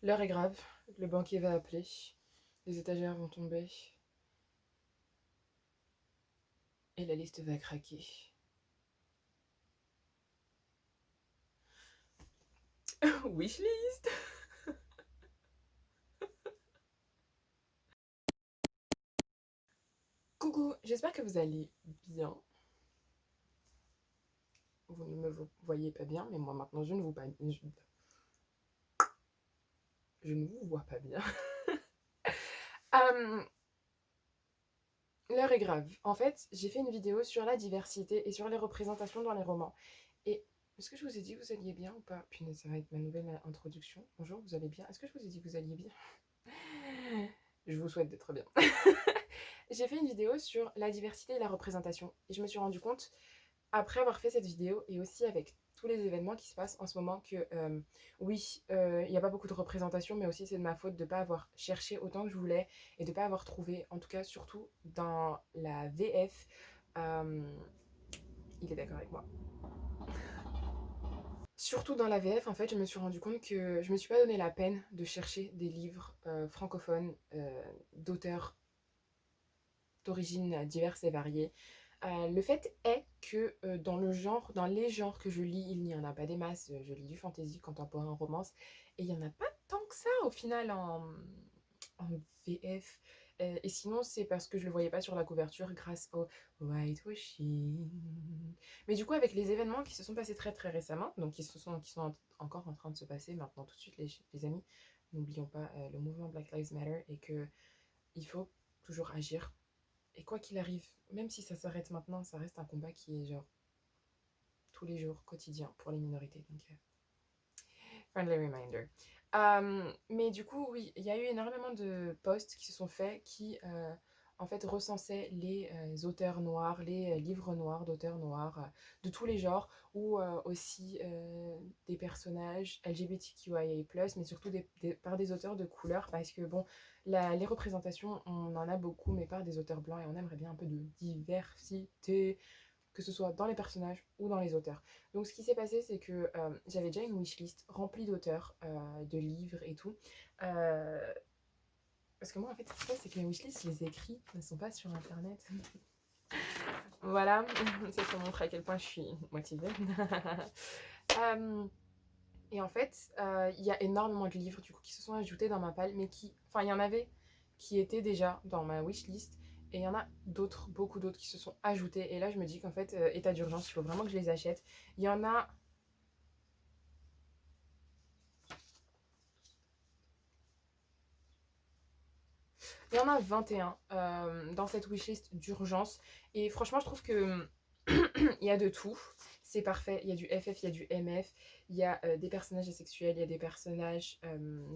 L'heure est grave, le banquier va appeler, les étagères vont tomber et la liste va craquer. Wishlist. Coucou, j'espère que vous allez bien. Vous ne me voyez pas bien, mais moi maintenant je ne vous, je ne vous vois pas bien. Euh, L'heure est grave. En fait, j'ai fait une vidéo sur la diversité et sur les représentations dans les romans. Et est-ce que je vous ai dit que vous alliez bien ou pas? Puis ça va être ma nouvelle introduction. Bonjour, vous allez bien? Est-ce que je vous ai dit que vous alliez bien? Je vous souhaite d'être bien. J'ai fait une vidéo sur la diversité et la représentation. Et je me suis rendu compte, après avoir fait cette vidéo, et aussi avec tous les événements qui se passent en ce moment, que oui, il n'y a pas beaucoup de représentation, mais aussi c'est de ma faute de ne pas avoir cherché autant que je voulais et de ne pas avoir trouvé, en tout cas surtout dans la VF. euh, il est d'accord avec moi. Surtout dans la VF, en fait, je me suis rendu compte que je me suis pas donné la peine de chercher des livres francophones d'auteurs d'origines diverses et variées. Le fait est que dans les genres que je lis, il n'y en a pas des masses. Je lis du fantasy, contemporain, romance, et il n'y en a pas tant que ça au final en VF. Et sinon, c'est parce que je le voyais pas sur la couverture grâce au whitewashing. Mais du coup, avec les événements qui se sont passés très très récemment, donc qui sont encore en train de se passer maintenant tout de suite, les amis, n'oublions pas le mouvement Black Lives Matter et que il faut toujours agir et quoi qu'il arrive, même si ça s'arrête maintenant, ça reste un combat qui est genre tous les jours, quotidien pour les minorités. Donc, friendly reminder. Mais du coup, oui, il y a eu énormément de posts qui se sont faits qui, en fait, recensaient les auteurs noirs, les livres noirs d'auteurs noirs de tous les genres, ou aussi des personnages LGBTQIA+, mais surtout par des auteurs de couleur, parce que, bon, les représentations, on en a beaucoup, mais par des auteurs blancs, et on aimerait bien un peu de diversité, que ce soit dans les personnages ou dans les auteurs. Donc ce qui s'est passé, c'est que j'avais déjà une wishlist remplie d'auteurs, de livres et tout. Euh, Parce que moi, en fait, ce qui se passe, c'est que mes wishlists, je les écris, elles ne sont pas sur Internet. Voilà, ça montre à quel point je suis motivée. Euh, et en fait, il y a énormément de livres du coup qui se sont ajoutés dans ma palle, mais qui, enfin, il y en avait qui étaient déjà dans ma wishlist, et il y en a d'autres, beaucoup d'autres qui se sont ajoutés. Et là, je me dis qu'en fait, état d'urgence, il faut vraiment que je les achète. Il y en a Il y en a 21 dans cette wishlist d'urgence. Et franchement, je trouve que il y a de tout. C'est parfait. Il y a du FF, il y a du MF, il y a des personnages asexuels, il y a des personnages,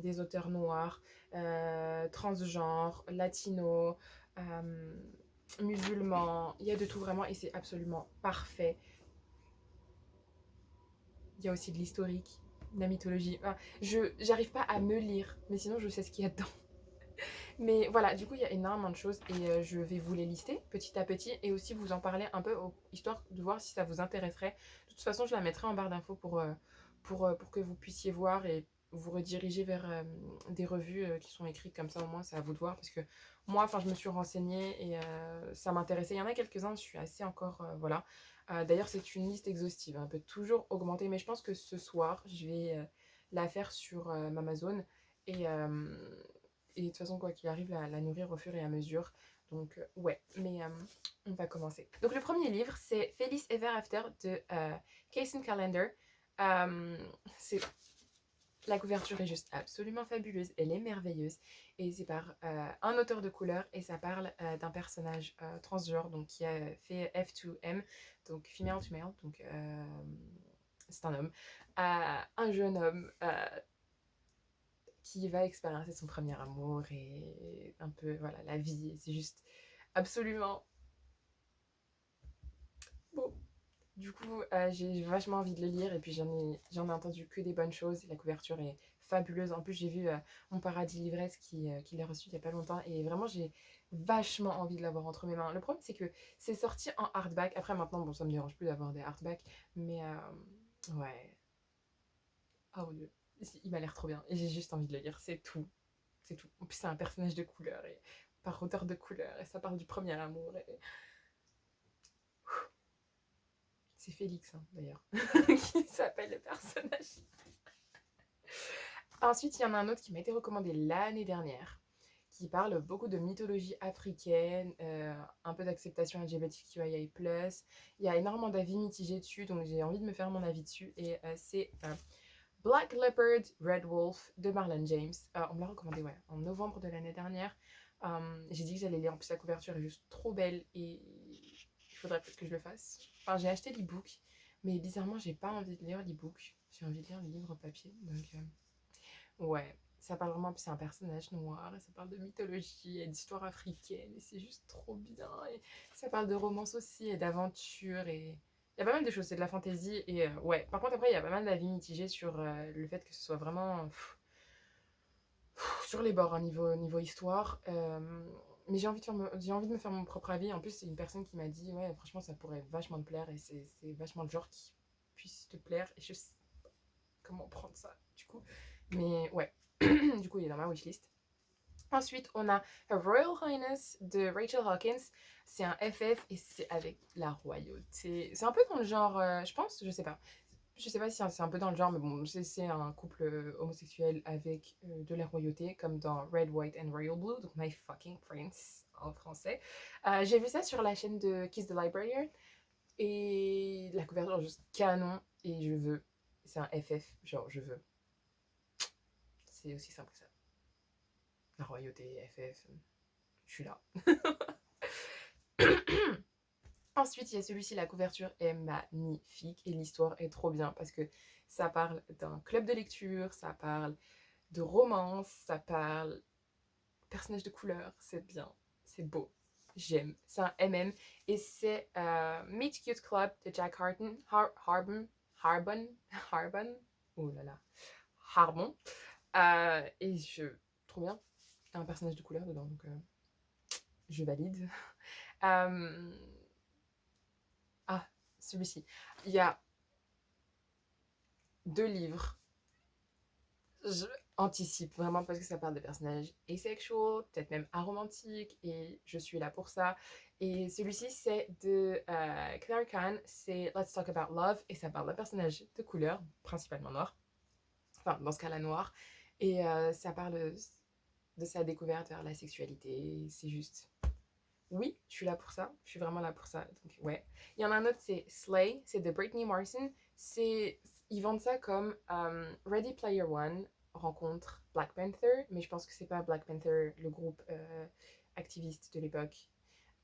des auteurs noirs, transgenres, latinos, musulmans. Il y a de tout vraiment et c'est absolument parfait. Il y a aussi de l'historique, de la mythologie. Enfin, j'arrive pas à me lire, mais sinon je sais ce qu'il y a dedans. Mais voilà, du coup, il y a énormément de choses et je vais vous les lister petit à petit et aussi vous en parler un peu, histoire de voir si ça vous intéresserait. De toute façon, je la mettrai en barre d'infos pour que vous puissiez voir et vous rediriger vers des revues qui sont écrites comme ça. Au moins, c'est à vous de voir parce que moi, enfin, je me suis renseignée et ça m'intéressait. Il y en a quelques-uns, je suis assez encore, voilà. D'ailleurs, c'est une liste exhaustive, hein, elle peut toujours augmenter, mais je pense que ce soir, je vais la faire sur Amazon et, et de toute façon, quoi qu'il arrive, la nourrir au fur et à mesure. Donc, ouais, mais on va commencer. Donc, le premier livre, c'est Felice Ever After de Kaysen Callender. Euh, c'est la couverture est juste absolument fabuleuse, elle est merveilleuse et c'est par un auteur de couleur et ça parle d'un personnage transgenre donc qui a fait F2M, donc female to male, donc c'est un homme, un jeune homme qui va expérimenter son premier amour et un peu voilà la vie. C'est juste absolument beau. Du coup, j'ai vachement envie de le lire et puis j'en ai entendu que des bonnes choses. La couverture est fabuleuse. En plus, j'ai vu Mon Paradis L'ivresse qui l'a reçu il y a pas longtemps et vraiment j'ai vachement envie de l'avoir entre mes mains. Le problème, c'est que c'est sorti en hardback. Après, maintenant, bon, ça me dérange plus d'avoir des hardbacks, mais ouais. Oh mon dieu. il m'a l'air trop bien et j'ai juste envie de le lire, c'est tout. C'est tout. En plus, c'est un personnage de couleur et par auteur de couleur et ça parle du premier amour. Et... C'est Félix, hein, d'ailleurs, qui s'appelle le personnage. Ensuite, il y en a un autre qui m'a été recommandé l'année dernière, qui parle beaucoup de mythologie africaine, un peu d'acceptation LGBTQIA+. Il y a énormément d'avis mitigés dessus, donc j'ai envie de me faire mon avis dessus. Et c'est Black Leopard, Red Wolf de Marlon James. On me l'a recommandé ouais, en novembre de l'année dernière. J'ai dit que j'allais lire, en plus la couverture est juste trop belle et il faudrait peut-être que je le fasse. Enfin, j'ai acheté l'e-book, mais bizarrement, j'ai pas envie de lire l'e-book. J'ai envie de lire le livre papier, donc ouais. Ça parle vraiment, c'est un personnage noir, et ça parle de mythologie et d'histoire africaine, et c'est juste trop bien. Et ça parle de romance aussi, et d'aventure, et il y a pas mal de choses, c'est de la fantaisie, et ouais. Par contre, après, il y a pas mal d'avis mitigés sur le fait que ce soit vraiment sur les bords, hein, niveau histoire. Mais j'ai envie de me faire mon propre avis. En plus, c'est une personne qui m'a dit, ouais, franchement, ça pourrait vachement te plaire, et c'est vachement le genre qui puisse te plaire, et je sais pas comment prendre ça, du coup. Mais ouais, du coup, il est dans ma wishlist. Ensuite, on a Her Royal Highness de Rachel Hawkins. C'est un FF et c'est avec la royauté. C'est un peu dans le genre, je pense, je sais pas. Je sais pas si c'est un peu dans le genre, mais bon, c'est un couple homosexuel avec de la royauté, comme dans Red, White and Royal Blue, donc My Fucking Prince en français. J'ai vu ça sur la chaîne de Kiss the Librarian et la couverture est juste canon et je veux. C'est un FF, genre je veux. C'est aussi simple que ça. La royauté, FF, je suis là. Ensuite, il y a celui-ci, la couverture est magnifique et l'histoire est trop bien parce que ça parle d'un club de lecture, ça parle de romance, ça parle personnage de couleur, c'est bien, c'est beau, j'aime. C'est un MM et c'est Meet Cute Club de Jack Harbon, oh là là, Harbon. Et trop bien, il y a un personnage de couleur dedans, donc je valide. Ah, celui-ci. Il y a 2 livres. Je anticipe vraiment parce que ça parle de personnages asexuels, peut-être même aromantiques, et je suis là pour ça. Et celui-ci, c'est de Claire Kahn, c'est Let's Talk About Love, et ça parle d'un personnage de couleur, principalement noir, enfin dans ce cas-là noir, et ça parle de sa découverte vers la sexualité, c'est juste... Oui, je suis là pour ça. Je suis vraiment là pour ça. Donc, ouais. Il y en a un autre, c'est Slay. C'est de Brittany Morrison. Ils vendent ça comme Ready Player One rencontre Black Panther. Mais je pense que c'est pas Black Panther, le groupe activiste de l'époque.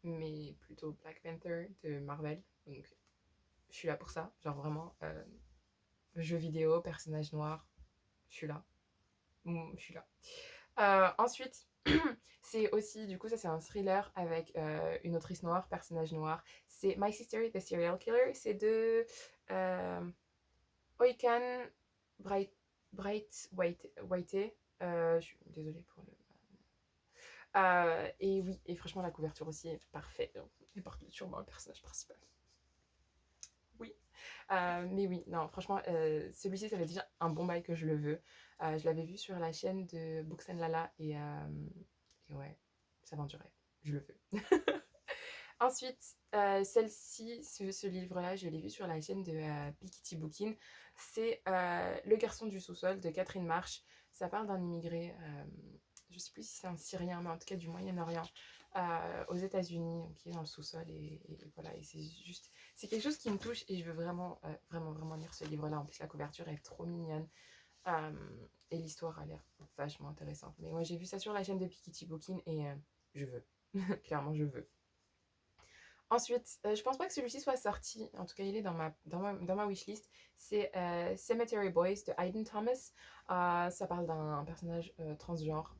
Mais plutôt Black Panther de Marvel. Donc, je suis là pour ça. Genre vraiment, jeu vidéo, personnage noir. Je suis là. Je suis là. Ensuite, c'est aussi, du coup, ça c'est un thriller avec une autrice noire, personnage noir. C'est My Sister the Serial Killer. C'est de Oikan White. Je suis désolée pour le... et oui, et franchement, la couverture aussi est parfaite. Et porte sûrement le personnage principal. Oui. Mais oui, non, franchement, celui-ci, ça fait déjà un bon bail que je le veux. Je l'avais vu sur la chaîne de Books and Lala et ouais, ça vend du rêve. Je le veux. Ensuite, celle-ci, ce livre-là, je l'ai vu sur la chaîne de Piketty Bookin. C'est Le garçon du sous-sol de Catherine Marsh. Ça parle d'un immigré, je ne sais plus si c'est un Syrien, mais en tout cas du Moyen-Orient, aux États-Unis, qui est dans le sous-sol. Et voilà, et c'est juste... C'est quelque chose qui me touche et je veux vraiment, vraiment lire ce livre-là. En plus, la couverture est trop mignonne. Et l'histoire a l'air vachement intéressante. Mais moi, j'ai vu ça sur la chaîne de Piketty Bookin et je veux. Clairement, je veux. Ensuite, je pense pas que celui-ci soit sorti, en tout cas il est dans ma wishlist, c'est Cemetery Boys de Hayden Thomas. Ça parle d'un personnage transgenre,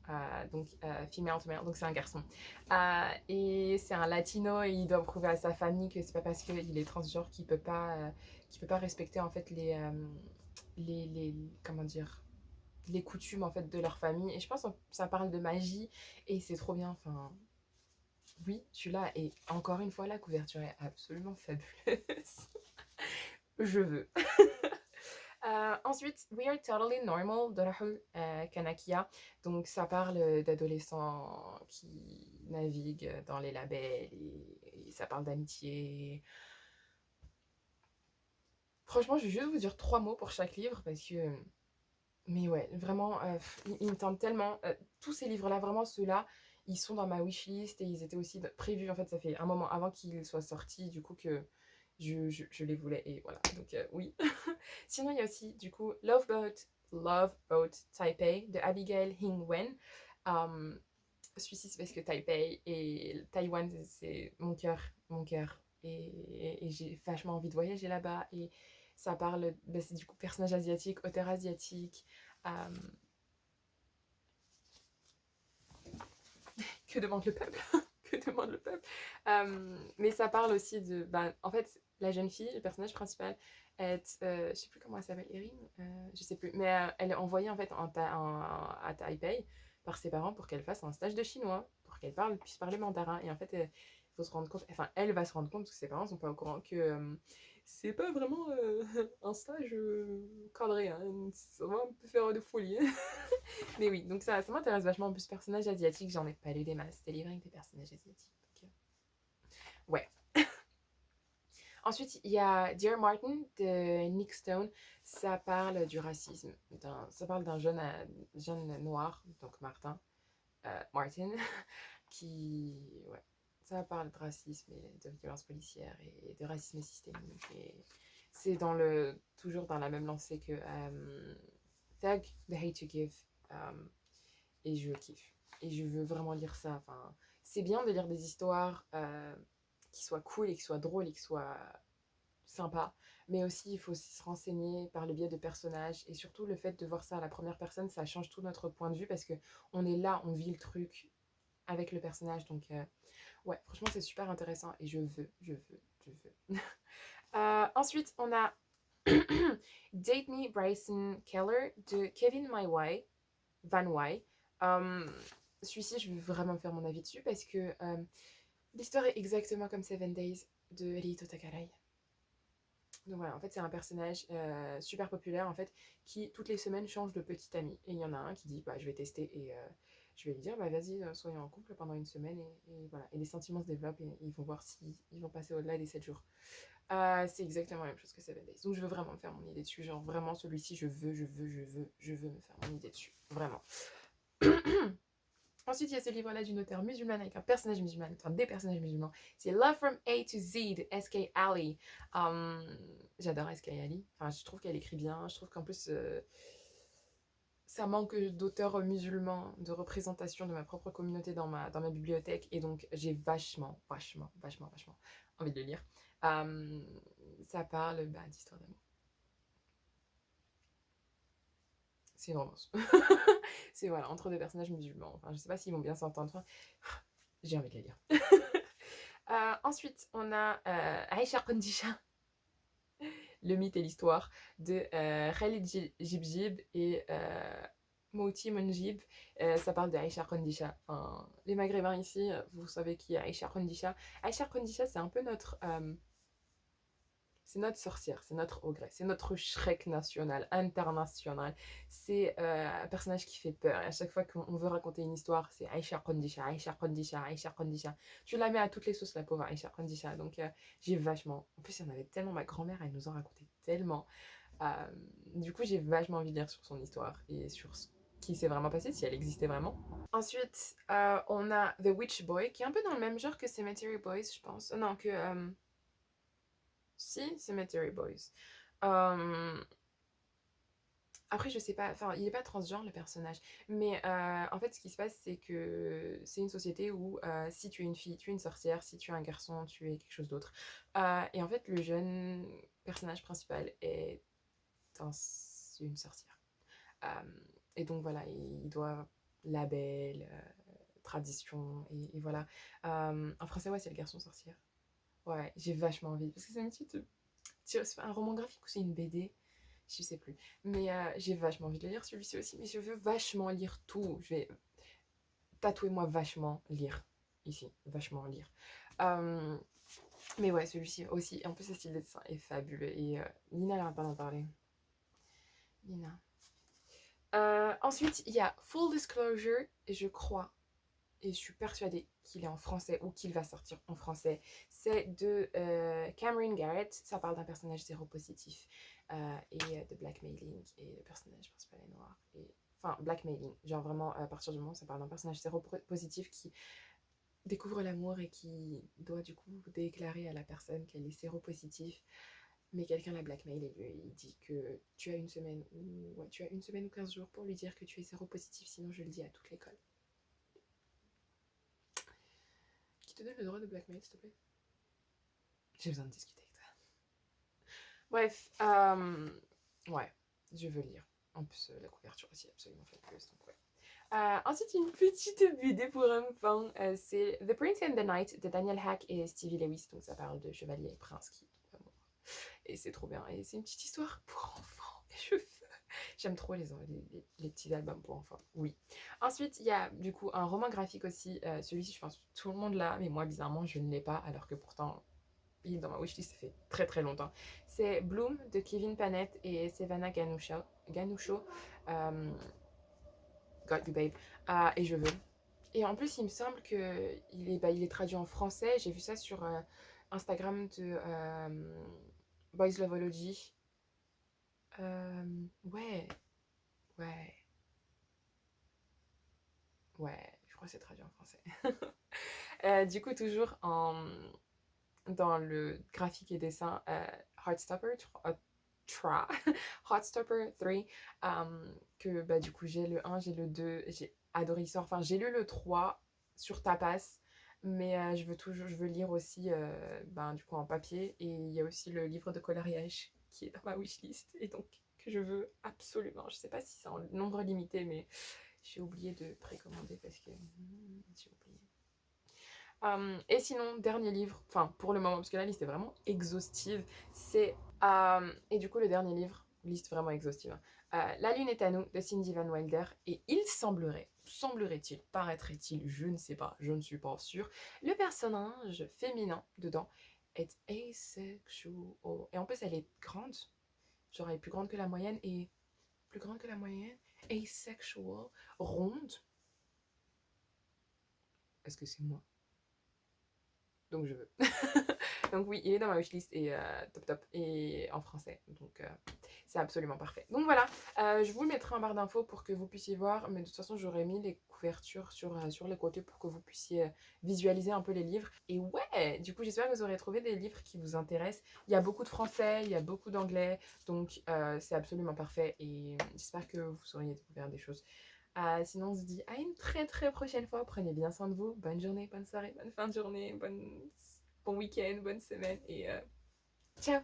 donc female to male, donc c'est un garçon. Et c'est un latino et il doit prouver à sa famille que c'est pas parce qu'il est transgenre qu'il peut pas respecter en fait comment dire, les coutumes en fait de leur famille. Et je pense que ça parle de magie et c'est trop bien, enfin... Oui, je suis là et encore une fois, la couverture est absolument fabuleuse. Je veux. Ensuite, We Are Totally Normal de Rahul Kanakia. Donc, ça parle d'adolescents qui naviguent dans les labels et ça parle d'amitié. Franchement, je vais juste vous dire 3 mots pour chaque livre parce que. Mais ouais, vraiment, ils me tentent tellement. Tous ces livres-là, vraiment, ceux-là, ils sont dans ma wishlist et ils étaient aussi prévus. En fait, ça fait un moment avant qu'ils soient sortis, du coup, que je les voulais. Et voilà, donc oui. Sinon, il y a aussi, du coup, Love Boat Taipei de Abigail Hing Wen. Celui-ci, c'est parce que Taipei et Taïwan, c'est mon cœur, mon cœur. Et j'ai vachement envie de voyager là-bas. Et ça parle, bah, c'est du coup personnage asiatique, auteur asiatique. euh, que demande le peuple? Que demande le peuple? Mais ça parle aussi de. Bah, en fait, la jeune fille, le personnage principal, je sais plus comment elle s'appelle, Erin, je sais plus. Mais elle est envoyée en fait à Taipei par ses parents pour qu'elle fasse un stage de chinois, pour qu'elle puisse parler mandarin. Et en fait, il faut se rendre compte, enfin, elle va se rendre compte, parce que ses parents sont pas au courant, que c'est pas vraiment un stage cadré. Hein. Ça va un peu faire de folie. Mais oui, donc ça m'intéresse vachement. En plus, personnages asiatiques, j'en ai pas lu des masses. Des livres avec des personnages asiatiques. Donc, ouais. Ensuite, il y a Dear Martin de Nick Stone. Ça parle du racisme. Ça parle d'un jeune noir, donc Martin, qui. Ouais. Ça parle de racisme et de violence policière et de racisme systémique. Et c'est toujours dans la même lancée que Thug, The Hate You Give. Et je kiffe. Et je veux vraiment lire ça. Enfin, c'est bien de lire des histoires qui soient cool et qui soient drôles et qui soient sympas. Mais aussi, il faut aussi se renseigner par le biais de personnages. Et surtout, le fait de voir ça à la première personne, ça change tout notre point de vue parce que on est là, on vit le truc avec le personnage. Donc, ouais, franchement, c'est super intéressant. Et je veux. Ensuite, on a Date Me Bryson Keller de Kevin Van Wy. Celui-ci, je veux vraiment faire mon avis dessus parce que l'histoire est exactement comme Seven Days de Rito Takarai. Donc voilà, en fait, c'est un personnage super populaire en fait qui toutes les semaines change de petit ami. Et il y en a un qui dit bah, je vais tester et je vais lui dire bah, vas-y, soyons en couple pendant une semaine et voilà. Et les sentiments se développent et ils vont voir si ils vont passer au-delà des 7 jours. C'est exactement la même chose que Seven Days. Donc je veux vraiment me faire mon idée dessus. Genre vraiment celui-ci, je veux me faire mon idée dessus. Vraiment. Ensuite, il y a ce livre-là d'une auteure musulmane avec un personnage musulman, enfin des personnages musulmans. C'est Love from A to Z de S.K. Ali. J'adore S.K. Ali. Enfin, je trouve qu'elle écrit bien. Je trouve qu'en plus, ça manque d'auteurs musulmans, de représentation de ma propre communauté dans ma bibliothèque. Et donc, j'ai vachement envie de le lire. Ça parle d'histoire d'amour. C'est une romance. C'est voilà, entre deux personnages musulmans. Enfin, je sais pas s'ils vont bien s'entendre. Enfin, j'ai envie de les lire. Ensuite, on a Aïcha Kondisha, le mythe et l'histoire de Khalid Jibjib et Mouti Monjib. Ça parle d'Aïcha Kondisha. Enfin, les Maghrébins ici, vous savez qui est Aïcha Kondisha. Aïcha Kondisha, c'est un peu c'est notre sorcière, c'est notre ogre, c'est notre Shrek national, international. C'est un personnage qui fait peur. Et à chaque fois qu'on veut raconter une histoire, c'est Aïcha Kondisha, Aïcha Kondisha, Aïcha Kondisha. Tu la mets à toutes les sauces, la pauvre Aïcha Kondisha. Donc j'ai vachement. En plus, il y en avait tellement. Ma grand-mère, elle nous en racontait tellement. Du coup, j'ai vachement envie de lire sur son histoire et sur ce qui s'est vraiment passé, si elle existait vraiment. Ensuite, on a The Witch Boy, qui est un peu dans le même genre que Cemetery Boys, je pense. Non, que. Si, Cemetery Boys. Euh, Après, je sais pas, enfin, il est pas transgenre le personnage, mais en fait, ce qui se passe, c'est que c'est une société où si tu es une fille, tu es une sorcière, si tu es un garçon, tu es quelque chose d'autre. Et en fait, le jeune personnage principal est une sorcière. Et donc voilà, il doit label, tradition, et voilà. En français, ouais, c'est le garçon sorcière. Ouais, j'ai vachement envie, parce que c'est une petite. C'est un roman graphique ou c'est une BD? Je sais plus. Mais j'ai vachement envie de le lire celui-ci aussi. Mais je veux vachement lire tout. Je vais tatouer moi vachement lire. Ici, vachement lire. Euh, mais ouais, celui-ci aussi. En plus, le style de dessin est fabuleux. Et Nina n'arrête pas d'en parler. Nina. Ensuite, il y a Full Disclosure, et je crois, et je suis persuadée qu'il est en français ou qu'il va sortir en français. C'est de Cameron Garrett. Ça parle d'un personnage séropositif et de blackmailing. Et le personnage principal est noir. Enfin, blackmailing. Genre vraiment, à partir du moment où ça parle d'un personnage séropositif qui découvre l'amour et qui doit du coup déclarer à la personne qu'elle est séropositive. Mais quelqu'un la blackmail et lui il dit que tu as une semaine ou 15 jours pour lui dire que tu es séropositif, sinon je le dis à toute l'école. Qui te donne le droit de blackmail, s'il te plaît? J'ai besoin de discuter avec toi. Bref, ouais, je veux lire. En plus, la couverture aussi est absolument fabuleuse, donc ouais. Ensuite, une petite BD pour enfants, c'est The Prince and the Knight de Daniel Hack et Stevie Lewis. Donc ça parle de chevalier et prince qui et c'est trop bien. Et c'est une petite histoire pour enfants. Et j'aime trop les petits albums pour enfants. Oui. Ensuite, il y a du coup un roman graphique aussi. Celui-ci, je pense que tout le monde l'a, mais moi, bizarrement, je ne l'ai pas, alors que pourtant, il est dans ma wishlist, ça fait très très longtemps. C'est Bloom de Kevin Panett et Savannah Ganucho. Got You Babe. Et je veux. Et en plus, il me semble qu'il est traduit en français. J'ai vu ça sur Instagram de Boys Loveology. Ouais, ouais, ouais, je crois que c'est traduit en français. Du coup, toujours dans le graphique et dessin, Heartstopper 3, Heartstopper 3, que bah, du coup j'ai le 1, j'ai le 2, j'ai adoré l'histoire. Enfin, j'ai lu le 3 sur Tapas, mais je veux lire aussi ben, du coup en papier. Et il y a aussi le livre de coloriage qui est dans ma wishlist et donc que je veux absolument. Je sais pas si c'est en nombre limité, mais j'ai oublié de précommander parce que j'ai oublié. Et sinon, dernier livre, enfin pour le moment, parce que la liste est vraiment exhaustive, c'est. Et du coup, le dernier livre, liste vraiment exhaustive, hein, La Lune est à nous de Cindy Van Wilder. Et il semblerait-il, paraîtrait-il, je ne sais pas, je ne suis pas sûre, le personnage féminin dedans est asexual. Et en plus, elle est grande, genre elle est plus grande que la moyenne et plus grande que la moyenne, asexual, ronde. Est-ce que c'est moi? Donc je veux. Donc oui, il est dans ma wishlist et top et en français. Donc c'est absolument parfait. Donc voilà, je vous le mettrai en barre d'infos pour que vous puissiez voir. Mais de toute façon, j'aurais mis les couvertures sur les côtés pour que vous puissiez visualiser un peu les livres. Et ouais, du coup, j'espère que vous aurez trouvé des livres qui vous intéressent. Il y a beaucoup de français, il y a beaucoup d'anglais. Donc c'est absolument parfait. Et j'espère que vous auriez découvert des choses. Sinon, on se dit à une très très prochaine fois. Prenez bien soin de vous. Bonne journée, bonne soirée, bonne fin de journée, bon week-end, bonne semaine et ciao!